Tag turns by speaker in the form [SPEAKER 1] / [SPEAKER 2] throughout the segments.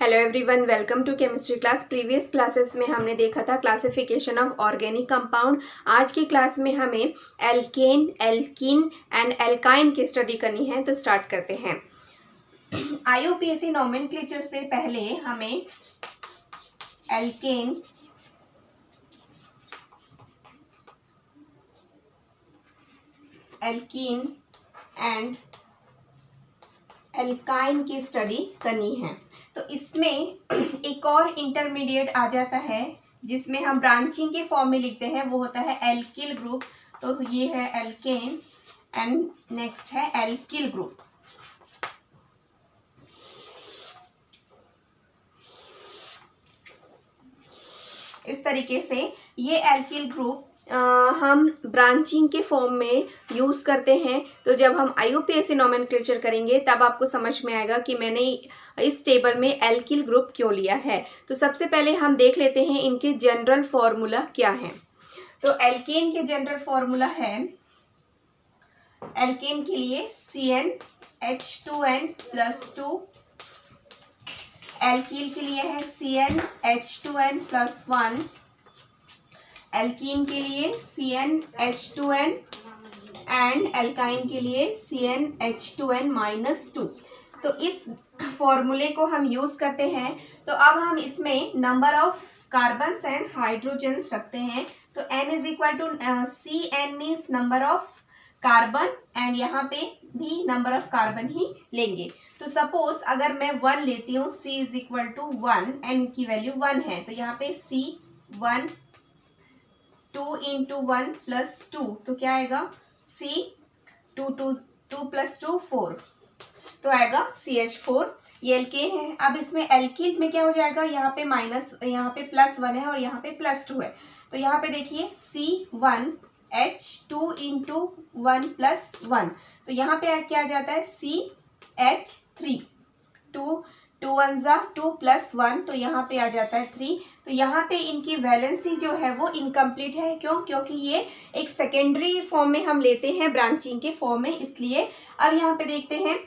[SPEAKER 1] Hello everyone, welcome to chemistry class. Previous classes में हमने देखा था क्लासिफिकेशन ऑफ ऑर्गेनिक कंपाउंड। आज की क्लास में हमें एल्केन, एल्कीन एंड एल्काइन की स्टडी करनी है, तो स्टार्ट करते हैं। आईयूपीएसी नोमेनक्लेचर से पहले हमें एल्केन, एल्कीन एंड एल्काइन की स्टडी करनी है। तो इसमें एक और इंटरमीडिएट आ जाता है जिसमें हम ब्रांचिंग के फॉर्म में लिखते हैं, वो होता है एल्किल ग्रुप। तो ये है एल्केन एंड नेक्स्ट है एल्किल ग्रुप। इस तरीके से ये एल्किल ग्रुप हम ब्रांचिंग के फॉर्म में यूज़ करते हैं। तो जब हम आईयूपीएसी नोमेनक्लेचर करेंगे तब आपको समझ में आएगा कि मैंने इस टेबल में एल्किल ग्रुप क्यों लिया है। तो सबसे पहले हम देख लेते हैं इनके जनरल फॉर्मूला क्या है। तो एल्केन के जनरल फॉर्मूला है, एल्केन के लिए CnH2n+2, एल्कील के लिए है CnH2n+1, एल्कीन के लिए CnH2n एंड एल्काइन के लिए CnH2n-2। तो इस फॉर्मूले को हम यूज करते हैं। तो अब हम इसमें number of carbons and hydrogens रखते हैं। तो n is equal to Cn means number of carbon and यहाँ पे भी नंबर ऑफ कार्बन ही लेंगे। तो सपोज अगर मैं 1 लेती हूँ, C is equal to 1, n की वैल्यू 1 है, तो यहाँ पे C1 2 इंटू 1 प्लस 2, तो क्या आएगा C 2 प्लस 2 4, तो आएगा CH4। ये एल्केन है। अब इसमें एल्कीन में क्या हो जाएगा, यहाँ पे माइनस, यहाँ पे +1 है और यहाँ पे +2 है। तो यहाँ पे देखिए C1H2 इंटू 1 प्लस 1, तो यहाँ पे क्या आ जाता है CH3, 2 1 ज़ा 2 प्लस 1, तो यहाँ पे आ जाता है 3। तो यहाँ पे इनकी वैलेंसी जो है वो इनकम्प्लीट है। क्यों? क्योंकि ये एक सेकेंडरी फॉर्म में हम लेते हैं, ब्रांचिंग के फॉर्म में, इसलिए। अब यहाँ पे देखते हैं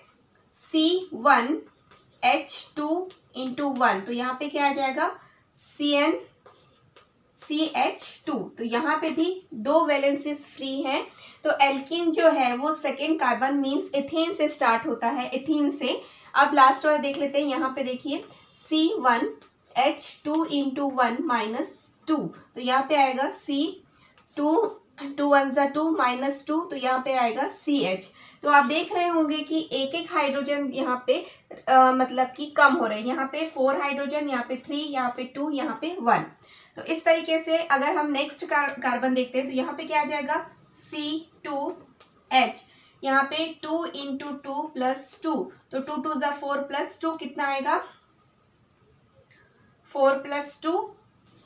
[SPEAKER 1] C1H2 इंटू 1, तो यहाँ पे क्या आ जाएगा CnCH2, तो यहाँ पे भी 2 वैलेंसीज फ्री हैं। तो एल्कीन जो है वो सेकेंड कार्बन मीन्स एथेन से स्टार्ट होता है, एथीन से। अब लास्ट वाला देख लेते हैं। यहाँ पे देखिए C1H2 इंटू 1 माइनस 2, तो यहाँ पे आएगा C2 1 ज़ा 2 माइनस 2, तो यहाँ पे आएगा CH। तो आप देख रहे होंगे कि एक एक हाइड्रोजन यहाँ पे मतलब कि कम हो रहे हैं। यहाँ पे 4 हाइड्रोजन, यहाँ पे 3, यहाँ पे 2, यहाँ पे 1। तो इस तरीके से अगर हम नेक्स्ट कार्बन देखते हैं तो यहाँ पे क्या आ जाएगा C2H, यहाँ पे 2 इंटू 2 प्लस 2, तो 2 2 ज़ा 4 प्लस 2 कितना आएगा 4 प्लस 2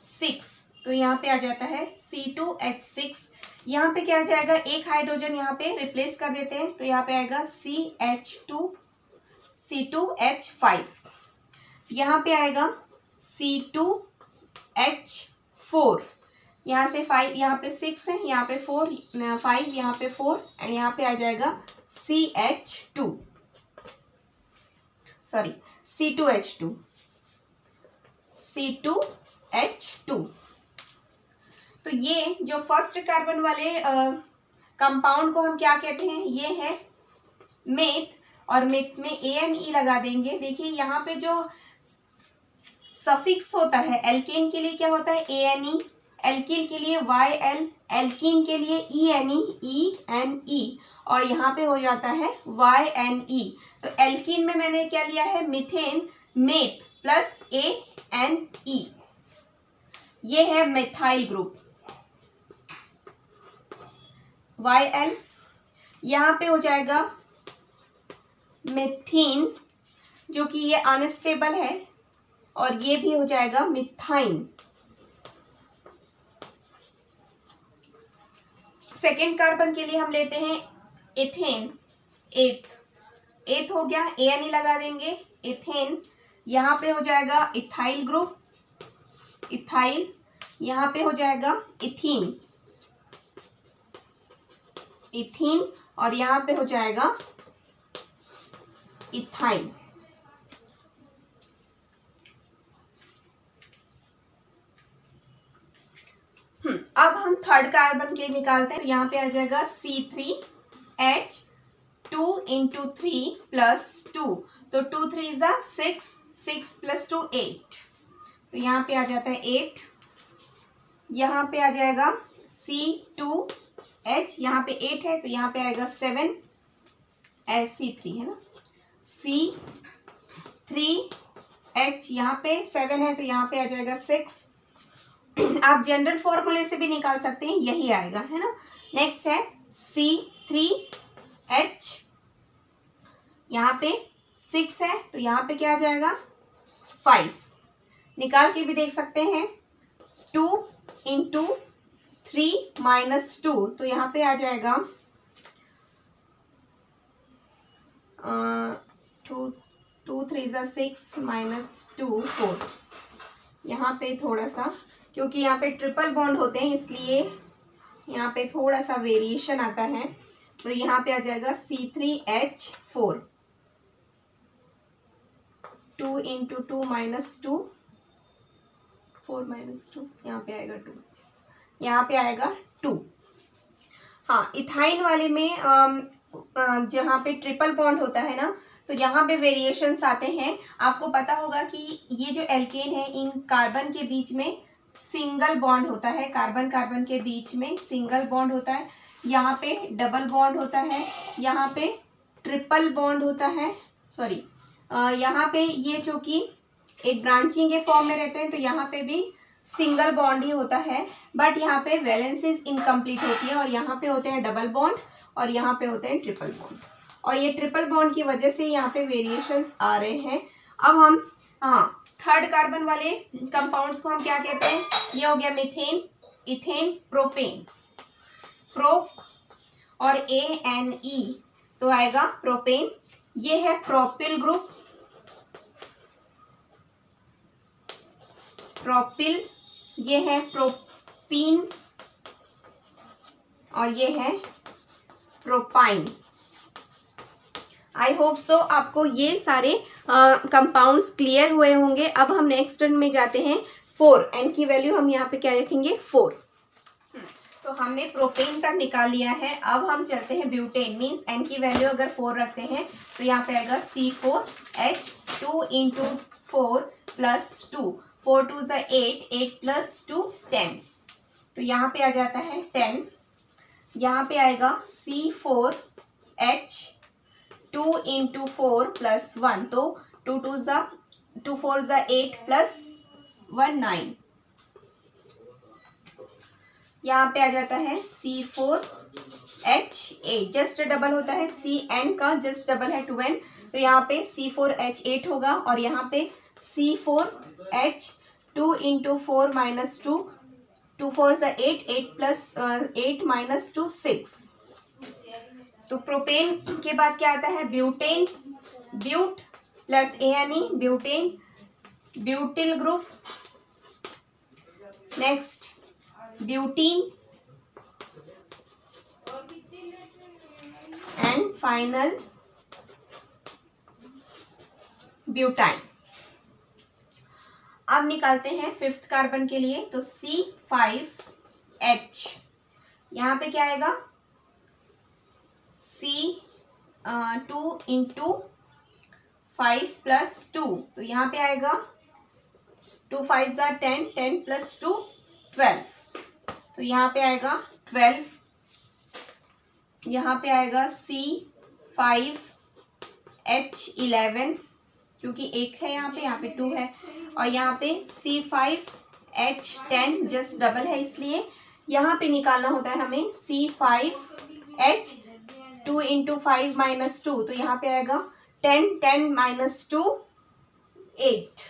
[SPEAKER 1] 6, तो यहाँ पे आ जाता है C2H6। यहाँ पे क्या आ जाएगा, एक हाइड्रोजन यहाँ पे रिप्लेस कर देते हैं, तो यहाँ पे आएगा C2H5, यहाँ पे आएगा C2H4, यहाँ से 5, यहाँ पे 6 है, यहाँ पे 4, 5, यहाँ पे 4 एंड यहाँ पे आ जाएगा C2H2। तो ये जो फर्स्ट कार्बन वाले कंपाउंड को हम क्या कहते हैं, ये है मेथ, और मेथ में ANE लगा देंगे। देखिए यहाँ पे जो सफिक्स होता है, एल्केन के लिए क्या होता है ANE, एल्किल के लिए YL, एल्कीन के लिए ENE, और यहाँ पे हो जाता है YNE। तो एल्कीन में मैंने क्या लिया है, मीथेन, मेथ प्लस ANE, ये है मेथाइल ग्रुप। YL यहाँ पे हो जाएगा मेथीन, जो कि ये अनस्टेबल है, और ये भी हो जाएगा मिथाइन। सेकेंड कार्बन के लिए हम लेते हैं एथेन, एथ हो गया, ANE लगा देंगे, एथेन। यहाँ पे हो जाएगा इथाइल ग्रुप, इथाइल। यहाँ पे हो जाएगा इथीन, और यहाँ पे हो जाएगा इथाइन। थर्ड कार्बन के लिए निकालते हैं, तो यहाँ पे आ जाएगा C3H 2 into 3 plus 2, तो 2 3 is 6, 6 plus 2 8, तो यहाँ पे आ जाता है 8। यहाँ पे आ जाएगा C2H, यहाँ पे 8 है तो यहाँ पे आएगा 7, C3 है ना, C3H यहाँ पे 7 है तो यहाँ पे आ जाएगा 6। आप जनरल फॉर्मूले से भी निकाल सकते हैं, यही आएगा है ना। नेक्स्ट है C3H, यहाँ पे 6 है तो यहाँ पे क्या आ जाएगा 5, निकाल के भी देख सकते हैं। 2 into 3 minus 2, तो यहाँ पे आ जाएगा 2 3 is 6 minus 2 4। यहाँ पे थोड़ा सा, क्योंकि यहाँ पे ट्रिपल बॉन्ड होते हैं इसलिए यहाँ पे थोड़ा सा वेरिएशन आता है, तो यहाँ पे आ जाएगा C3H4, 2 into 2 minus 2, 4 minus 2, यहाँ पे आएगा 2, यहाँ पे आएगा 2। हाँ, इथाइन वाले में जहाँ पे ट्रिपल बॉन्ड होता है ना, तो यहाँ पे वेरिएशंस आते हैं। आपको पता होगा कि ये जो एल्केन है, इन कार्बन के बीच में सिंगल बॉन्ड होता है, कार्बन कार्बन के बीच में सिंगल बॉन्ड होता है, यहाँ पे डबल बॉन्ड होता है, यहाँ पे ट्रिपल बॉन्ड होता है, सॉरी यहाँ पे ये जो कि एक ब्रांचिंग के फॉर्म में रहते हैं तो यहाँ पे भी सिंगल बॉन्ड ही होता है, बट यहाँ पे वैलेंसीज इनकम्प्लीट होती है और यहाँ पे होते हैं डबल बॉन्ड और यहाँ पे होते हैं ट्रिपल बॉन्ड, और ये ट्रिपल बॉन्ड की वजह से यहाँ पे वेरिएशंस आ रहे हैं। अब हम थर्ड कार्बन वाले कंपाउंड्स को हम क्या कहते हैं, ये हो गया मीथेन, इथेन, प्रोपेन, प्रोप और ANE, तो आएगा प्रोपेन। ये है प्रोपिल ग्रुप, प्रोपिल, ये है प्रोपीन और ये है प्रोपाइन। आई होप सो आपको ये सारे कंपाउंड्स क्लियर हुए होंगे। अब हम नेक्स्ट टर्न में जाते हैं। 4, एन की वैल्यू हम यहाँ पे क्या रखेंगे 4। तो हमने प्रोपेन तक निकाल लिया है। अब हम चलते हैं ब्यूटेन, मीन्स एन की वैल्यू अगर 4 रखते हैं तो यहाँ पे आएगा C4H 2 into 4 plus 2, 4 2 is 8, 8 plus 2 10, तो यहाँ पे आ जाता है 10। यहाँ पे आएगा C4H 2 into 4 plus 1, तो 2 2 is 2 4 is 8 plus 1 9। यहाँ पे आ जाता है C4H8, जस्ट डबल होता है, CN का जस्ट डबल है 2N, तो यहाँ पे C4H8 होगा और यहाँ पे C4H 2 into 4 minus 2, 2 4 is 8, 8 plus 8 minus 2 6। तो प्रोपेन के बाद क्या आता है butane, but plus ANE, butane, butyl group, next butene and final butyne. अब निकालते हैं 5th कार्बन के लिए, तो C5H, यहाँ पे क्या आएगा C2 into 5 plus 2, तो यहाँ पे आएगा 2 5 are 10, 10 plus 2 12, तो यहाँ पे आएगा 12। यहाँ पे आएगा C5H11, क्योंकि 1 है यहाँ पे 2 है, और यहाँ पे C5H10 जस्ट डबल है, इसलिए यहाँ पे निकालना होता है हमें C5H 2 into 5 minus 2, तो यहाँ पे आएगा 10, 10 minus 2 8।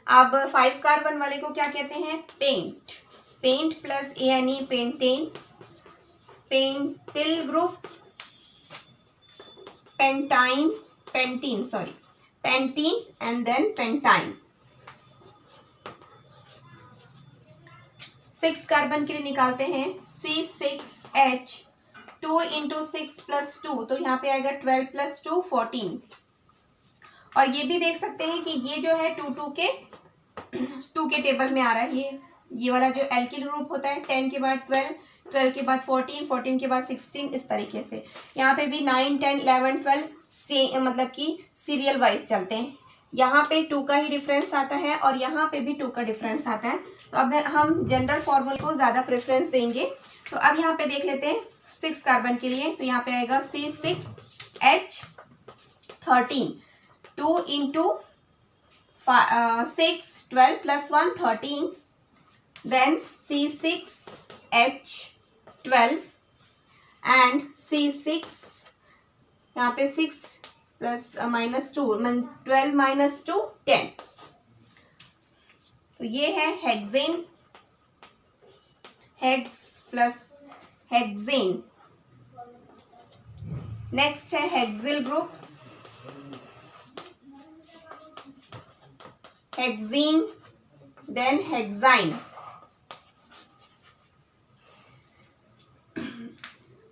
[SPEAKER 1] अब 5 कार्बन वाले को क्या कहते हैं pent, pent plus ANE pentane, pentyl group, pentyne, pentene sorry pentene and then pentyne. 6 carbon के लिए निकालते हैं C6H 2 into 6 plus 2, तो यहाँ पे आएगा 12 plus 2 14, और ये भी देख सकते हैं कि ये जो है टू के टेबल में आ रहा है। ये वाला जो एल्किल ग्रुप होता है 10 के बाद 12, 12 के बाद 14, 14 के बाद 16, इस तरीके से। यहाँ पे भी 9, 10, 11, 12 से मतलब कि सीरियल वाइज चलते हैं। यहाँ पे 2 का ही डिफरेंस आता है और यहाँ पे भी 2 का डिफरेंस आता है। तो अब हम जनरल फॉर्मूले को ज़्यादा प्रेफरेंस देंगे। तो अब यहाँ पे देख लेते हैं 6 कार्बन के लिए। तो यहाँ पे आएगा C6H13, 2 into 6, 12 plus 1 13, then C6H12 and C6, यहाँ पे 6 प्लस -2 12 -2 10। तो ये है hexane, hex plus hexane. Next है hexyl group, hexene then hexyne.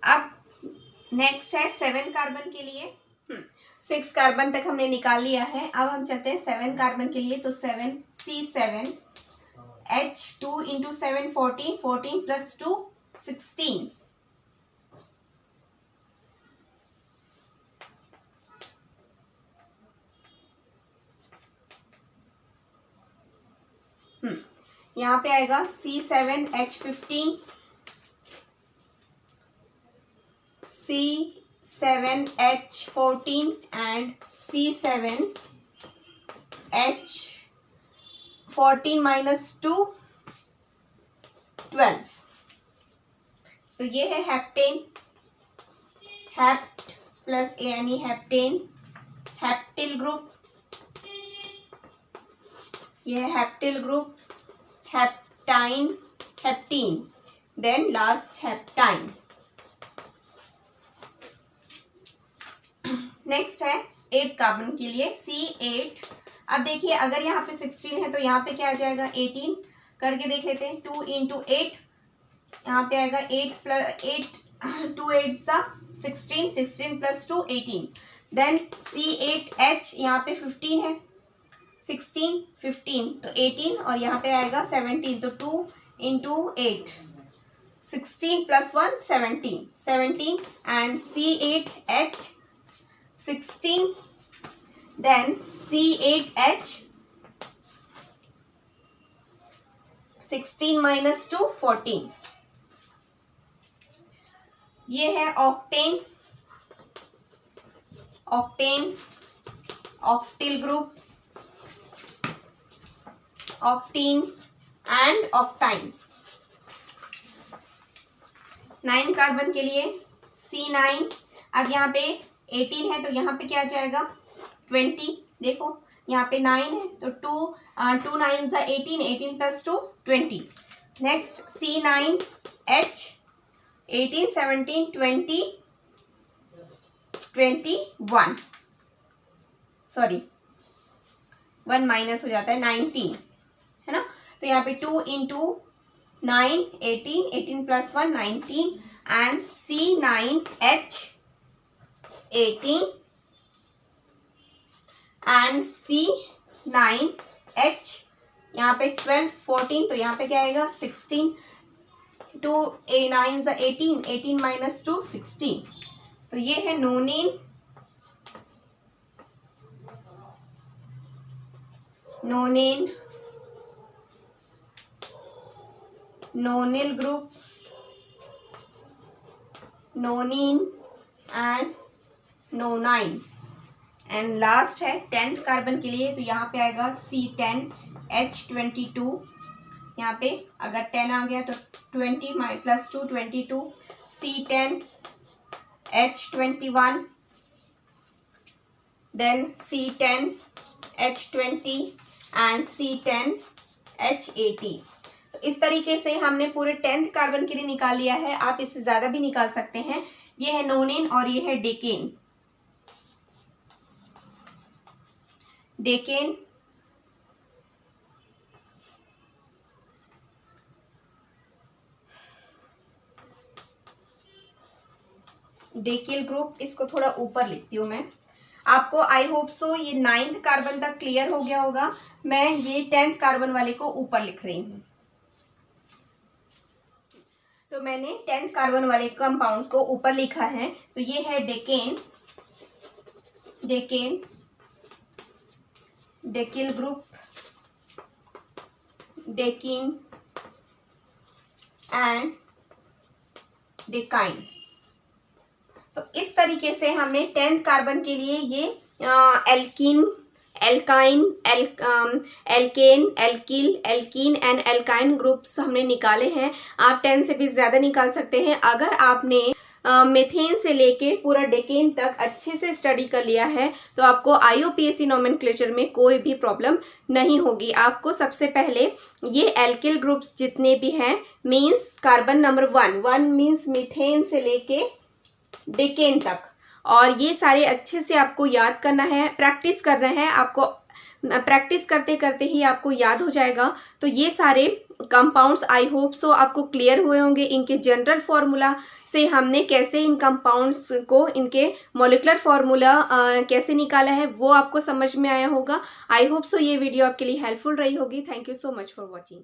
[SPEAKER 1] अब नेक्स्ट है 7 कार्बन के लिए। 6 कार्बन तक हमने निकाल लिया है। अब हम चलते हैं 7 कार्बन के लिए। तो 7 C7H2 इंटू 7 14, 14 प्लस 2 16, यहाँ पे आएगा C7H15, C7H14 एंड C7H14 -2 12। तो ये है हेप्टेन, हेप्ट प्लस यानी हेप्टेन, हेप्टिल ग्रुप। ये है heptyl group, heptyne, heptene, then last heptyne. Next है 8 कार्बन के लिए C8। अब देखिए अगर यहाँ पे 16 है तो यहाँ पे क्या आ जाएगा 18। करके देख लेते हैं। 2 इंटू 8, यहाँ पे आएगा 8 प्लस 8, 2 8 सा 16, 16 प्लस 2 18। देन C8H यहाँ पे 15 है, 16 15 तो 18 और यहाँ पे आएगा 17। तो 2 into 8 16 plus 1 17, 17 and C8H 16, then C8H 16 minus 2 14। ये है octane, octane, octyl group, octene and octyne. 9 carbon के लिए C9। अब यहाँ पे 18 है तो यहाँ पे क्या आ जाएगा 20। देखो यहाँ पे 9 है तो 2 9 ज़ा 18, 18 plus 2 20। Next C9H 18 17 20 21, sorry 1 minus हो जाता है 19, है ना। तो यहाँ पे 2 into 9 18, 18 plus 1 19 and C9H 18 and C9H यहाँ पे 12 14। तो यहाँ पे क्या आएगा 16, 2 9 ज़ा 18, 18 माइनस 2 16। तो ये है nonane, nonane, nonyl group, nonene and nonyne. And last है 10th कार्बन के लिए। तो यहाँ पे आएगा C10H22। यहाँ पे अगर 10 आ गया तो 20 plus 2 22, C10H21, then C10H20 and C10H80। तो इस तरीके से हमने पूरे 10th कार्बन के लिए निकाल लिया है। आप इससे ज़्यादा भी निकाल सकते हैं। ये है नोनेन और ये है डेकेन। डेकेन, डेकिल ग्रुप, इसको थोड़ा ऊपर लिखती हूँ मैं। आपको आई होप सो ये 9th कार्बन तक क्लियर हो गया होगा। मैं ये 10th कार्बन वाले को ऊपर लिख रही हूँ। तो मैंने 10th कार्बन वाले कंपाउंड्स को ऊपर लिखा है। तो ये है डेकेन, डेकिल ग्रुप, डेकिन एंड डेकाइन। तो इस तरीके से हमने 10th कार्बन के लिए ये alkene, alkyne, alkane, alkyl, alkene and alkyne groups हमने निकाले हैं। आप 10 से भी ज़्यादा निकाल सकते हैं। अगर आपने मेथेन से लेके पूरा डेकेन तक अच्छे से स्टडी कर लिया है तो आपको IUPAC नोमेनक्लेचर में कोई भी प्रॉब्लम नहीं होगी। आपको सबसे पहले ये एल्किल ग्रुप्स जितने भी हैं means carbon number 1 means methane से लेके डेकेन तक, और ये सारे अच्छे से आपको याद करना है, प्रैक्टिस करना है। आपको प्रैक्टिस करते करते ही आपको याद हो जाएगा। तो ये सारे कंपाउंड्स आई होप सो आपको क्लियर हुए होंगे। इनके जनरल फार्मूला से हमने कैसे इन कंपाउंड्स को, इनके मॉलिक्यूलर फार्मूला कैसे निकाला है वो आपको समझ में आया होगा। आई होप सो ये वीडियो आपके लिए हेल्पफुल रही होगी। Thank you so much for watching.